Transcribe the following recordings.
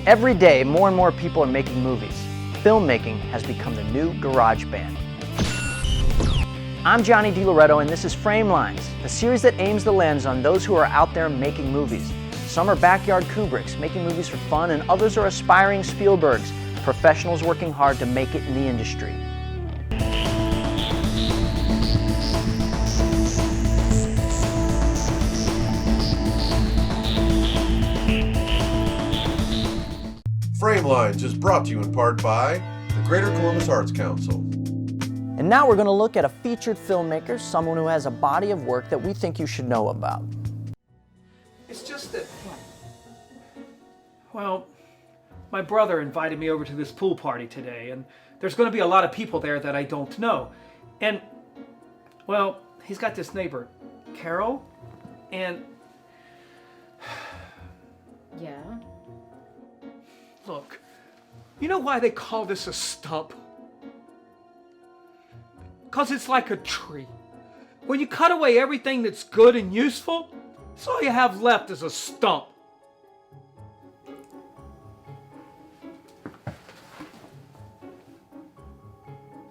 Every day, more and more people are making movies. Filmmaking has become the new garage band. I'm Johnny DiLoretto, and this is Framelines, the series that aims the lens on those who are out there making movies. Some are backyard Kubricks, making movies for fun, and others are aspiring Spielbergs, professionals working hard to make it in the industry. Framelines is brought to you in part by the Greater Columbus Arts Council. And now we're going to look at a featured filmmaker, someone who has a body of work that we think you should know about. It's just that, well, my brother invited me over to this pool party today, and there's going to be a lot of people there that I don't know. And, well, he's got this neighbor, Carol, and... Yeah? Look, you know why they call this a stump? Because it's like a tree. When you cut away everything that's good and useful, that's all you have left is a stump.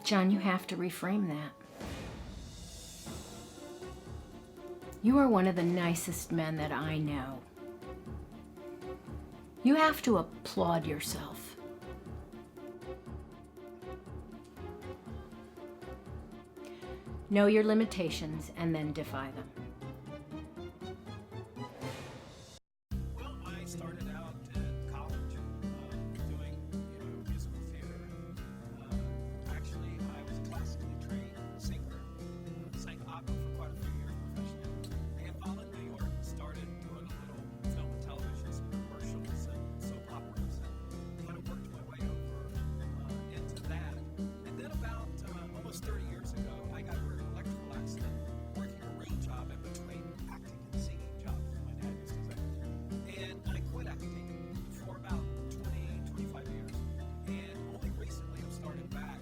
John, you have to reframe that. You are one of the nicest men that I know. You have to applaud yourself. Know your limitations and then defy them. Well, I started out at college doing musical theater. Actually, I was a classically trained singer. Sang opera for quite a few years professionally. And while in New York, started doing a little film and television, some commercials and soap operas, and kind of worked my way over into that. And then about almost 30 years ago, I got a very electrical accident working a real job in between acting and singing jobs that my dad used to say. And I quit acting for about 25 years. And only recently I've started back.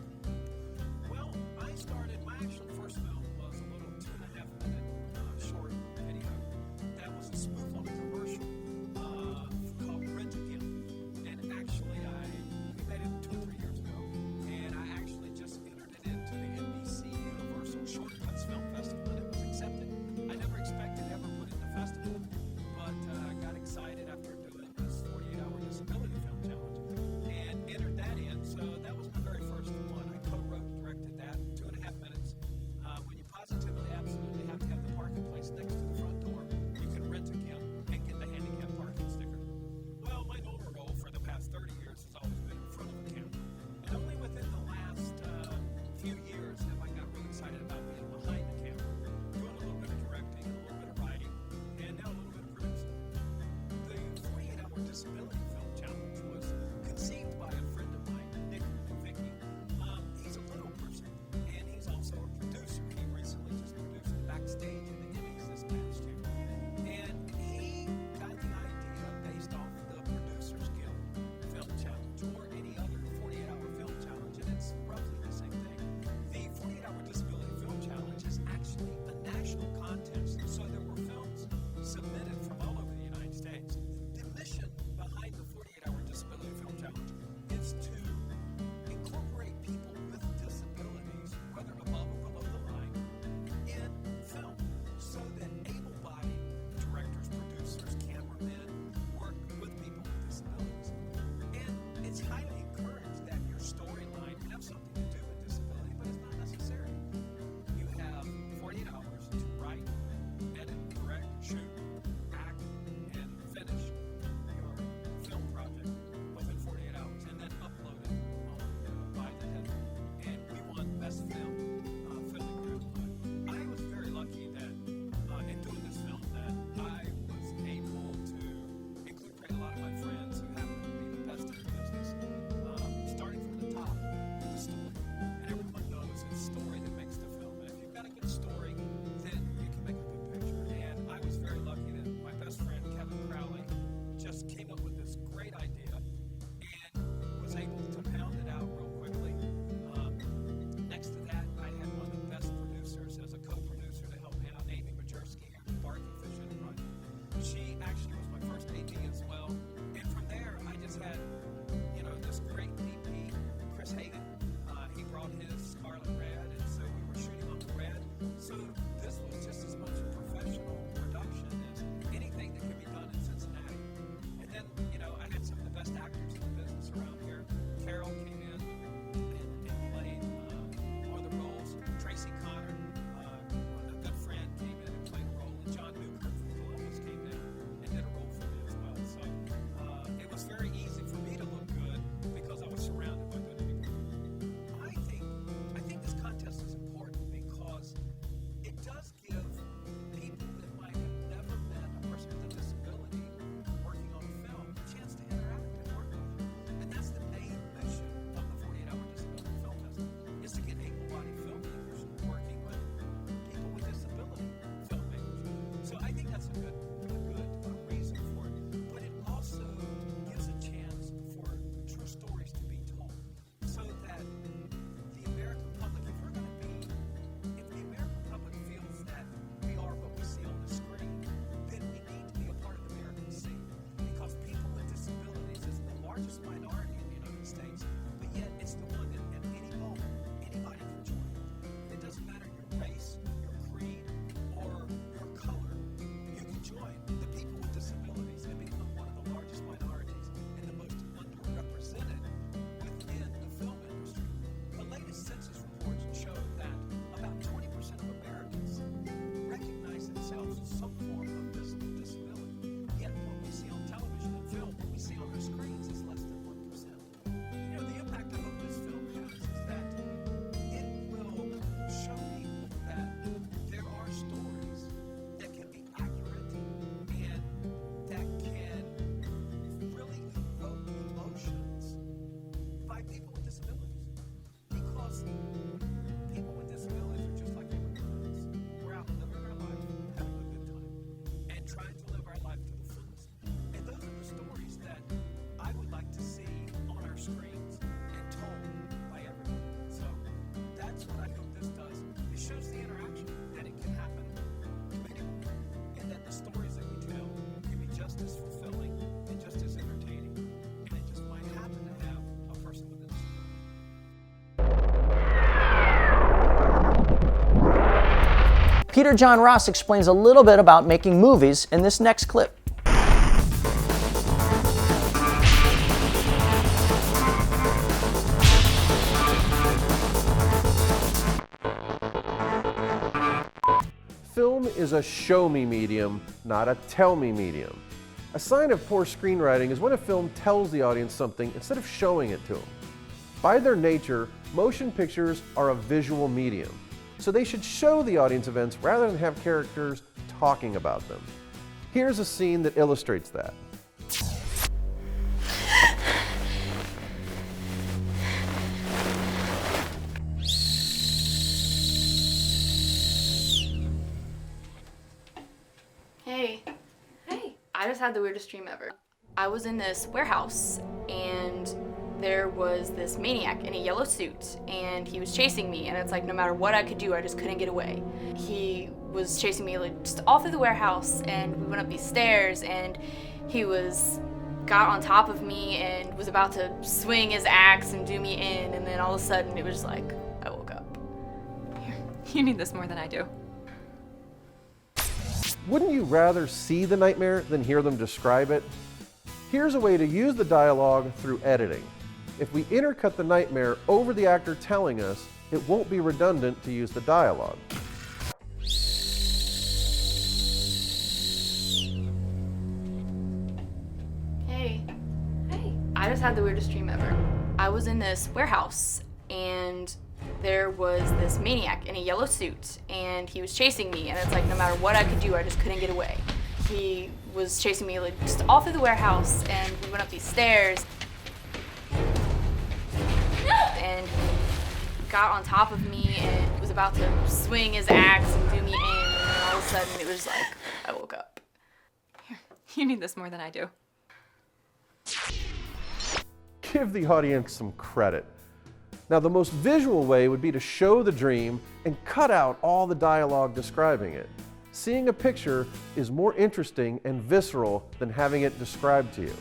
Well, my actual first film was a little 2.5-minute short video that was a spoof on a commercial called Rent Again. And actually, we made it 2 or 3 years ago. And I actually just entered it into the NBC Universal Shortcuts Film Festival, and it was accepted. I never expected to ever put it in the festival, but I got excited after doing this 48-hour disability film challenge and entered that in. So that was my very first one. I co-wrote and directed that, 2.5 minutes. When you positively absolutely have to have the parking place next to the front door, you can rent again and get the handicap parking sticker. Well, my older role for the past 30 years has always been in front of the camera. And only within the last few years have I got really excited about being behind the camera, doing a little bit of directing, a little bit of writing, and now a little bit of producing. The 48-hour disability film challenge was conceived by a friend of mine, Nick and Vicky. He's a little person, and he's also a producer. He recently just produced Backstage in the Emmys this past year. And he got the idea based off the Producers Guild Film Challenge or any other 48-hour film challenge, and it's roughly the same thing. The 48-hour disability film challenge is actually a national contest, so there were films submitted from all over the United States. The mission behind Peter John Ross explains a little bit about making movies in this next clip. Film is a show me medium, not a tell me medium. A sign of poor screenwriting is when a film tells the audience something instead of showing it to them. By their nature, motion pictures are a visual medium, so they should show the audience events rather than have characters talking about them. Here's a scene that illustrates that. Hey, I just had the weirdest dream ever. I was in this warehouse and there was this maniac in a yellow suit and he was chasing me, and it's like no matter what I could do, I just couldn't get away. He was chasing me like just all through the warehouse, and we went up these stairs and he got on top of me and was about to swing his axe and do me in, and then all of a sudden it was like I woke up. You need this more than I do. Wouldn't you rather see the nightmare than hear them describe it? Here's a way to use the dialogue through editing. If we intercut the nightmare over the actor telling us, it won't be redundant to use the dialogue. Hey, I just had the weirdest dream ever. I was in this warehouse and there was this maniac in a yellow suit and he was chasing me, and it's like no matter what I could do, I just couldn't get away. He was chasing me like just all through the warehouse, and we went up these stairs and he got on top of me and was about to swing his axe and do me in, and then all of a sudden it was like I woke up. You need this more than I do. Give the audience some credit. Now, the most visual way would be to show the dream and cut out all the dialogue describing it. Seeing a picture is more interesting and visceral than having it described to you.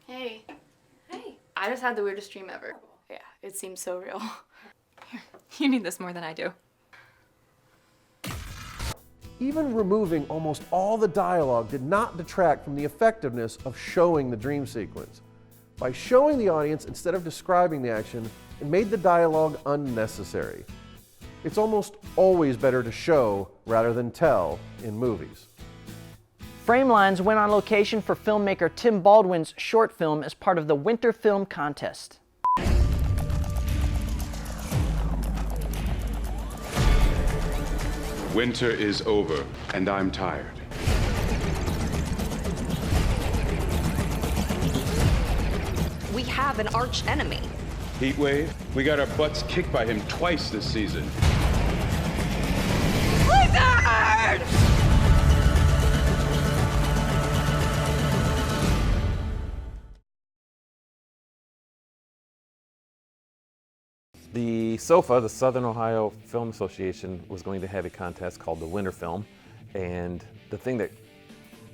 Hey, I just had the weirdest dream ever. Yeah, it seems so real. You need this more than I do. Even removing almost all the dialogue did not detract from the effectiveness of showing the dream sequence. By showing the audience instead of describing the action, it made the dialogue unnecessary. It's almost always better to show rather than tell in movies. Framelines went on location for filmmaker Tim Baldwin's short film as part of the Winter Film Contest. Winter is over, and I'm tired. We have an arch enemy. Heatwave, we got our butts kicked by him twice this season. Blizzard! The SOFA, the Southern Ohio Film Association, was going to have a contest called the Winter Film, and the thing that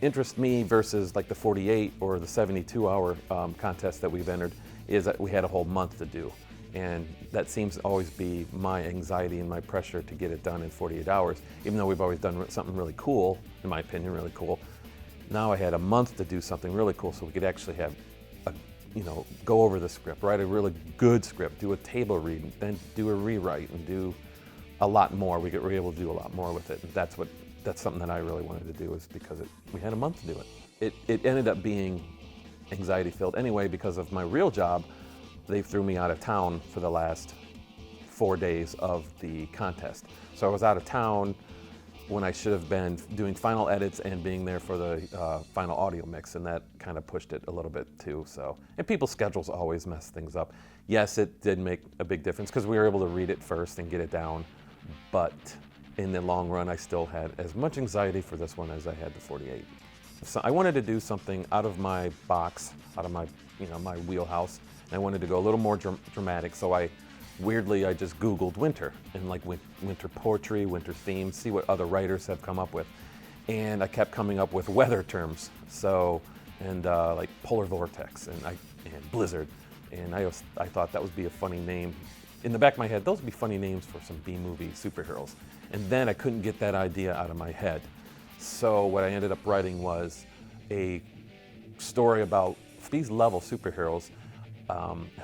interests me versus like the 48 or the 72-hour contest that we've entered is that we had a whole month to do, and that seems to always be my anxiety and my pressure to get it done in 48 hours, even though we've always done something really cool, in my opinion, really cool. Now I had a month to do something really cool so we could actually have go over the script, write a really good script, do a table read, then do a rewrite, and do a lot more. We were able to do a lot more with it. And that's something that I really wanted to do, is because we had a month to do it. It ended up being anxiety-filled anyway because of my real job. They threw me out of town for the last 4 days of the contest. So I was out of town when I should have been doing final edits and being there for the final audio mix, and that kind of pushed it a little bit too. So, and people's schedules always mess things up. Yes, it did make a big difference because we were able to read it first and get it down, but in the long run, I still had as much anxiety for this one as I had the 48. So I wanted to do something out of my box, out of my, my wheelhouse, and I wanted to go a little more dramatic. So I just Googled winter and like winter poetry, winter themes, see what other writers have come up with. And I kept coming up with weather terms. So, and like polar vortex and blizzard. And I thought that would be a funny name. In the back of my head, those would be funny names for some B-movie superheroes. And then I couldn't get that idea out of my head. So what I ended up writing was a story about these level superheroes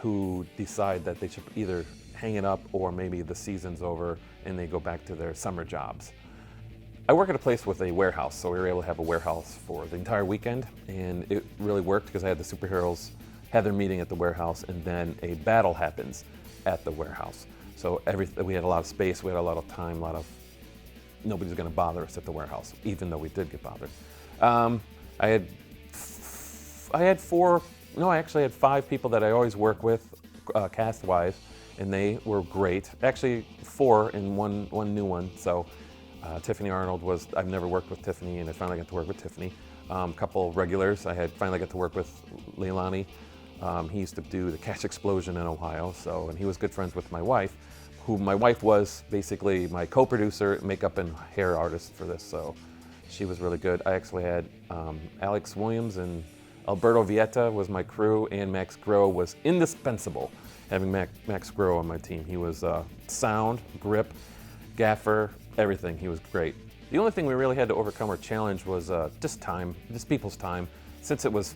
who decide that they should either hang it up or maybe the season's over and they go back to their summer jobs. I work at a place with a warehouse, so we were able to have a warehouse for the entire weekend, and it really worked because I had the superheroes have their meeting at the warehouse, and then a battle happens at the warehouse. So we had a lot of space, we had a lot of time, nobody's going to bother us at the warehouse, even though we did get bothered. I had 5 people that I always work with, cast-wise, and they were great. Actually, 4 and one new one. So Tiffany Arnold I've never worked with Tiffany, and I finally got to work with Tiffany. A couple regulars, I had finally got to work with Leilani. He used to do the Cash Explosion in Ohio, and he was good friends with my wife, who my wife was basically my co-producer, makeup and hair artist for this, so she was really good. I actually had Alex Williams and Alberto Vieta was my crew, and Max Groh was indispensable, having Max Groh on my team. He was sound, grip, gaffer, everything. He was great. The only thing we really had to overcome or challenge was just time, just people's time. Since it's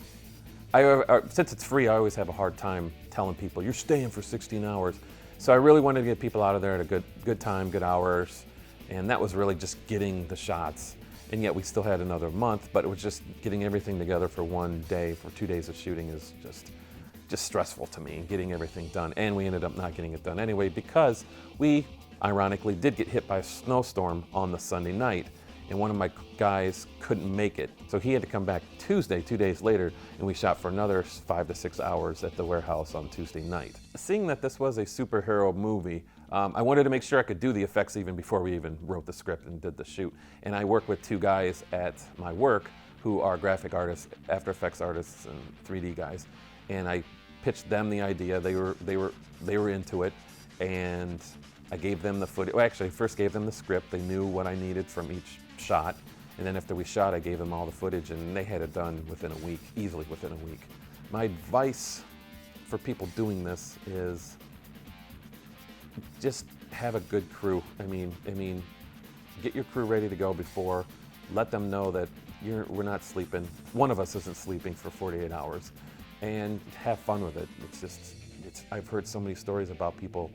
free, I always have a hard time telling people, you're staying for 16 hours. So I really wanted to get people out of there at a good time, good hours, and that was really just getting the shots. And yet we still had another month, but it was just getting everything together for one day, for 2 days of shooting is just stressful to me, getting everything done. And we ended up not getting it done anyway because we, ironically, did get hit by a snowstorm on the Sunday night, and one of my guys couldn't make it. So he had to come back Tuesday, 2 days later, and we shot for another 5 to 6 hours at the warehouse on Tuesday night. Seeing that this was a superhero movie, I wanted to make sure I could do the effects even before we even wrote the script and did the shoot. And I work with 2 guys at my work who are graphic artists, After Effects artists, and 3D guys. And I pitched them the idea. They were into it, and I gave them the footage. Well, actually, I first gave them the script. They knew what I needed from each shot, and then after we shot, I gave them all the footage, and they had it done within a week, easily within a week. My advice for people doing this is just have a good crew. I mean, get your crew ready to go before. Let them know that we're not sleeping. One of us isn't sleeping for 48 hours, and have fun with it. I've heard so many stories about people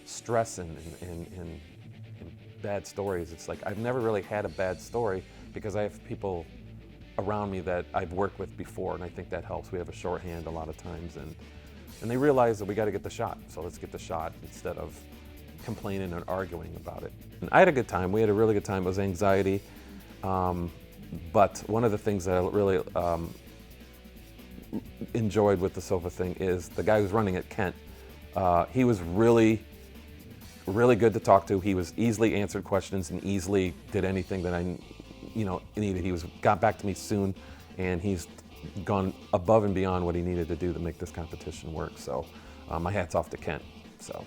stressing and bad stories. It's like I've never really had a bad story because I have people around me that I've worked with before, and I think that helps. We have a shorthand a lot of times, and they realize that we got to get the shot, so let's get the shot instead of complaining and arguing about it. And I had a good time. We had a really good time. It was anxiety, but one of the things that I really enjoyed with the sofa thing is the guy who's running it, Kent. He was really good to talk to. He was easily answered questions and easily did anything that I needed. He got back to me soon, and he's gone above and beyond what he needed to do to make this competition work. So my hat's off to Kent. So.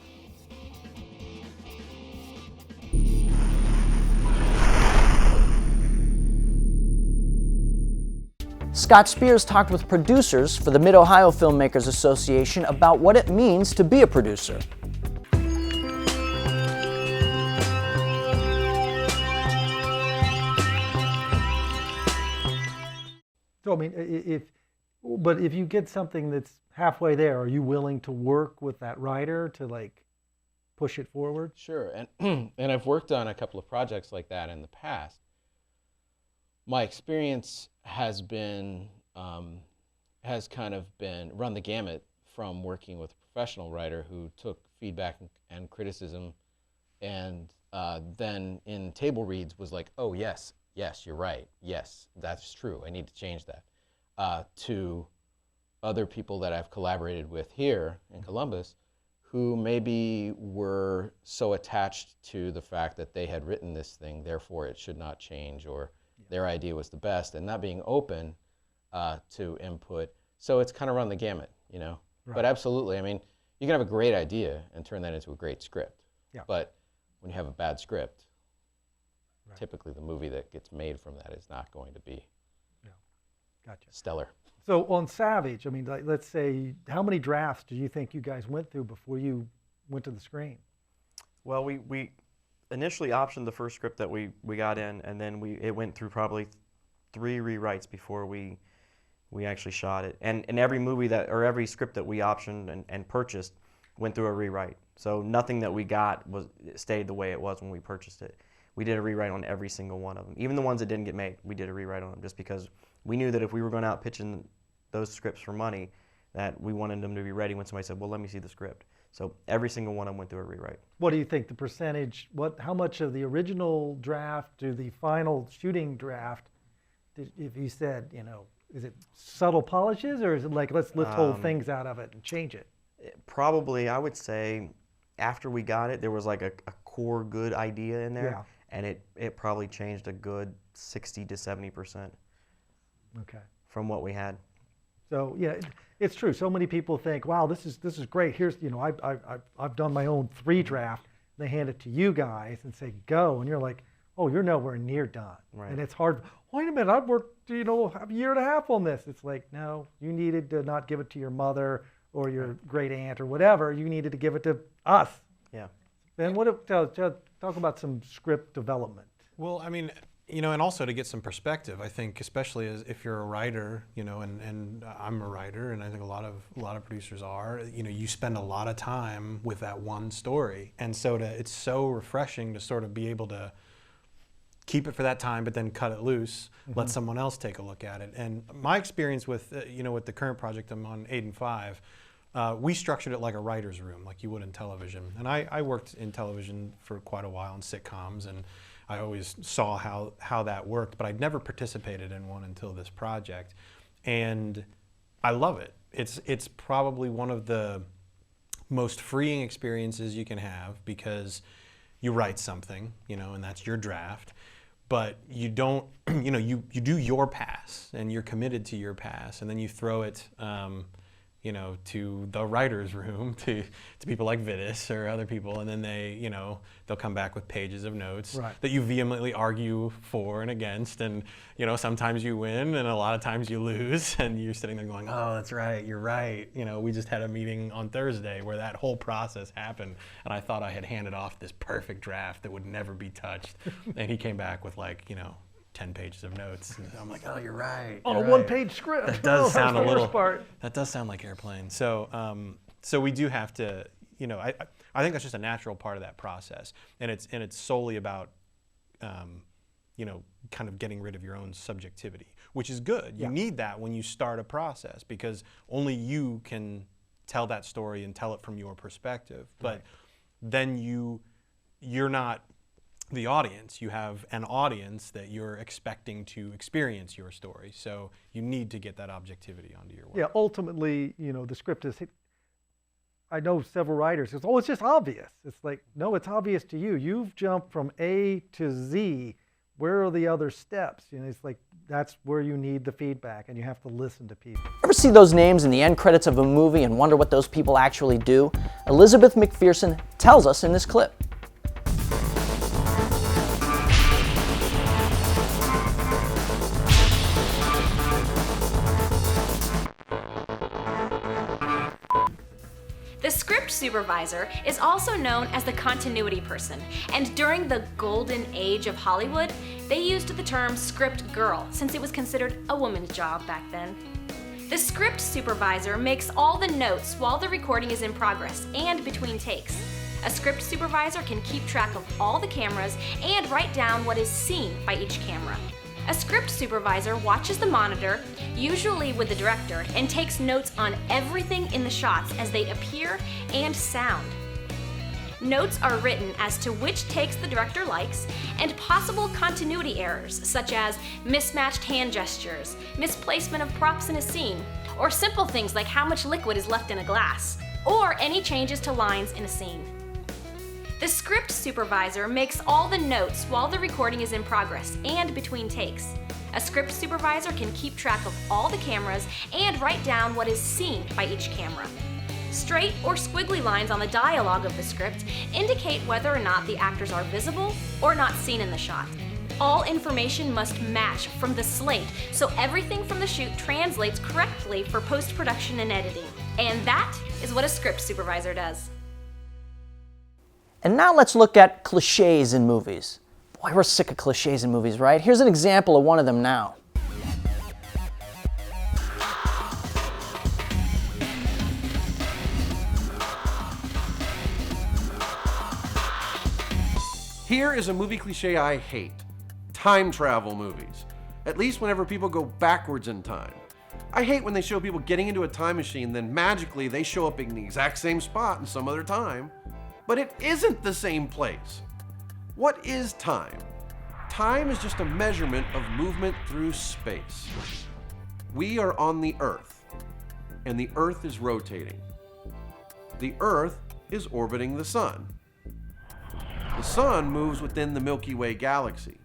Scott Spears talked with producers for the Mid-Ohio Filmmakers Association about what it means to be a producer. So I mean, if you get something that's halfway there, are you willing to work with that writer to like push it forward? Sure, and I've worked on a couple of projects like that in the past. My experience has been has kind of been run the gamut from working with a professional writer who took feedback and criticism and then in table reads was like, oh yes, yes, you're right, yes, that's true, I need to change that. To other people that I've collaborated with here in Columbus, who maybe were so attached to the fact that they had written this thing, therefore it should not change, or their idea was the best, and not being open to input. So it's kind of run the gamut, you know. Right. But absolutely, I mean, you can have a great idea and turn that into a great script. Yeah. But when you have a bad script, typically the movie that gets made from that is not going to be Gotcha. stellar. So on Savage, I mean, like, let's say, how many drafts do you think you guys went through before you went to the screen? Well, we initially optioned the first script that we got in, and then it went through probably 3 rewrites before we actually shot it. And every movie or every script that we optioned and purchased went through a rewrite. So nothing that we got stayed the way it was when we purchased it. We did a rewrite on every single one of them. Even the ones that didn't get made, we did a rewrite on them, just because we knew that if we were going out pitching those scripts for money, that we wanted them to be ready when somebody said, well, let me see the script. So every single one of them went through a rewrite. What do you think the percentage, how much of the original draft to the final shooting draft, if you said, you know, is it subtle polishes, or is it like, let's lift whole things out of it and change it? Probably, I would say, after we got it, there was like a core good idea in there, and it probably changed a good 60 to 70%. Okay. From what we had. So yeah, it's true. So many people think, wow, this is great. Here's, you know, I've done my own 3 draft. They hand it to you guys and say go, and you're like, oh, you're nowhere near done. Right. And it's hard. Wait a minute, I've worked, you know, a year and a half on this. It's like, no, you needed to not give it to your mother or your great aunt or whatever. You needed to give it to us. Yeah. Ben, talk about some script development. Well, I mean, you know, and also to get some perspective, I think, especially as if you're a writer, you know, and I'm a writer, and I think a lot of producers are, you know, you spend a lot of time with that one story, and so it's so refreshing to sort of be able to keep it for that time, but then cut it loose, let someone else take a look at it. And my experience with, you know, with the current project I'm on, 8 and 5, we structured it like a writer's room, like you would in television. And I worked in television for quite a while in sitcoms, and I always saw how that worked, but I'd never participated in one until this project. And I love it. It's probably one of the most freeing experiences you can have, because you write something, you know, and that's your draft, but you don't, you know, you do your pass, and you're committed to your pass, and then you throw it, you know, to the writer's room, to people like Vitis or other people, and then they, you know, they'll come back with pages of notes that you vehemently argue for and against, and, you know, sometimes you win, and a lot of times you lose, and you're sitting there going, oh, that's right, you're right. You know, we just had a meeting on Thursday where that whole process happened, and I thought I had handed off this perfect draft that would never be touched, and he came back with, like, you know, 10 pages of notes. And I'm like, oh, you're right. On a one-page script. That does sound a little. Part. That does sound like Airplane. So, so we do have to, you know, I think that's just a natural part of that process, and it's solely about, you know, kind of getting rid of your own subjectivity, which is good. You need that when you start a process, because only you can tell that story and tell it from your perspective. But then you're not the audience. You have an audience that you're expecting to experience your story. So you need to get that objectivity onto your work. Yeah, ultimately, you know, the script is, I know several writers who say, oh, it's just obvious. It's like, no, it's obvious to you. You've jumped from A to Z. Where are the other steps? You know, it's like, that's where you need the feedback, and you have to listen to people. Ever see those names in the end credits of a movie and wonder what those people actually do? Elizabeth McPherson tells us in this clip. The script supervisor is also known as the continuity person, and during the golden age of Hollywood, they used the term script girl since it was considered a woman's job back then. The script supervisor makes all the notes while the recording is in progress and between takes. A script supervisor can keep track of all the cameras and write down what is seen by each camera. A script supervisor watches the monitor, usually with the director, and takes notes on everything in the shots as they appear and sound. Notes are written as to which takes the director likes, and possible continuity errors, such as mismatched hand gestures, misplacement of props in a scene, or simple things like how much liquid is left in a glass, or any changes to lines in a scene. The script supervisor makes all the notes while the recording is in progress and between takes. A script supervisor can keep track of all the cameras and write down what is seen by each camera. Straight or squiggly lines on the dialogue of the script indicate whether or not the actors are visible or not seen in the shot. All information must match from the slate, so everything from the shoot translates correctly for post-production and editing. And that is what a script supervisor does. And now let's look at cliches in movies. Boy, we're sick of cliches in movies, right? Here's an example of one of them now. Here is a movie cliche I hate. Time travel movies. At least whenever people go backwards in time. I hate when they show people getting into a time machine, then magically they show up in the exact same spot in some other time. But it isn't the same place. What is time? Time is just a measurement of movement through space. We are on the Earth, and the Earth is rotating. The Earth is orbiting the Sun. The Sun moves within the Milky Way galaxy.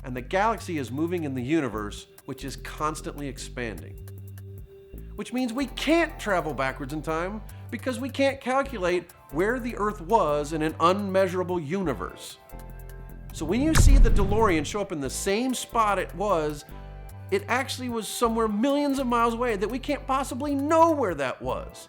And the galaxy is moving in the universe, which is constantly expanding. Which means we can't travel backwards in time because we can't calculate where the Earth was in an unmeasurable universe. So when you see the DeLorean show up in the same spot it actually was somewhere millions of miles away that we can't possibly know where that was.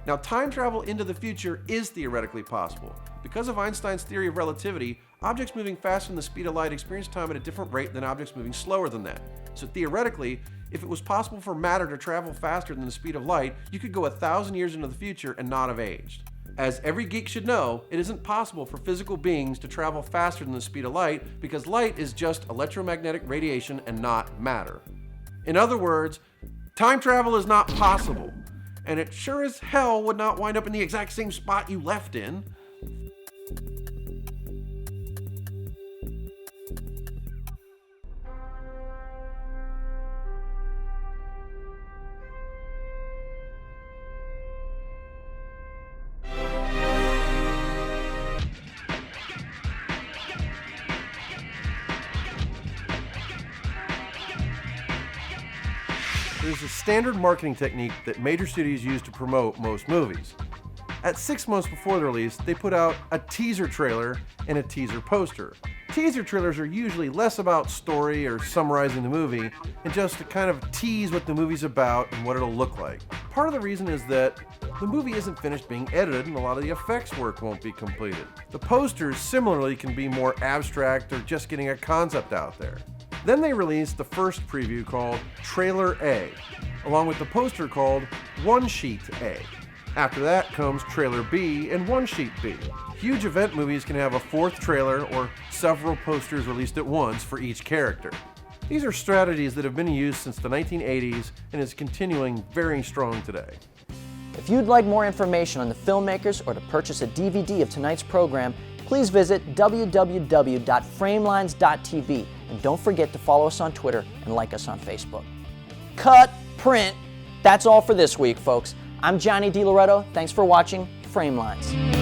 Now, time travel into the future is theoretically possible. Because of Einstein's theory of relativity, objects moving faster than the speed of light experience time at a different rate than objects moving slower than that. So theoretically, if it was possible for matter to travel faster than the speed of light, you could go 1,000 years into the future and not have aged. As every geek should know, it isn't possible for physical beings to travel faster than the speed of light because light is just electromagnetic radiation and not matter. In other words, time travel is not possible, and it sure as hell would not wind up in the exact same spot you left in. There's a standard marketing technique that major studios use to promote most movies. At 6 months before the release, they put out a teaser trailer and a teaser poster. Teaser trailers are usually less about story or summarizing the movie, and just to kind of tease what the movie's about and what it'll look like. Part of the reason is that the movie isn't finished being edited and a lot of the effects work won't be completed. The posters similarly can be more abstract or just getting a concept out there. Then they released the first preview called Trailer A, along with the poster called One Sheet A. After that comes Trailer B and One Sheet B. Huge event movies can have a fourth trailer or several posters released at once for each character. These are strategies that have been used since the 1980s and is continuing very strong today. If you'd like more information on the filmmakers or to purchase a DVD of tonight's program, please visit www.framelines.tv and don't forget to follow us on Twitter and like us on Facebook. Cut, print. That's all for this week, folks. I'm Johnny DiLoretto. Thanks for watching Framelines.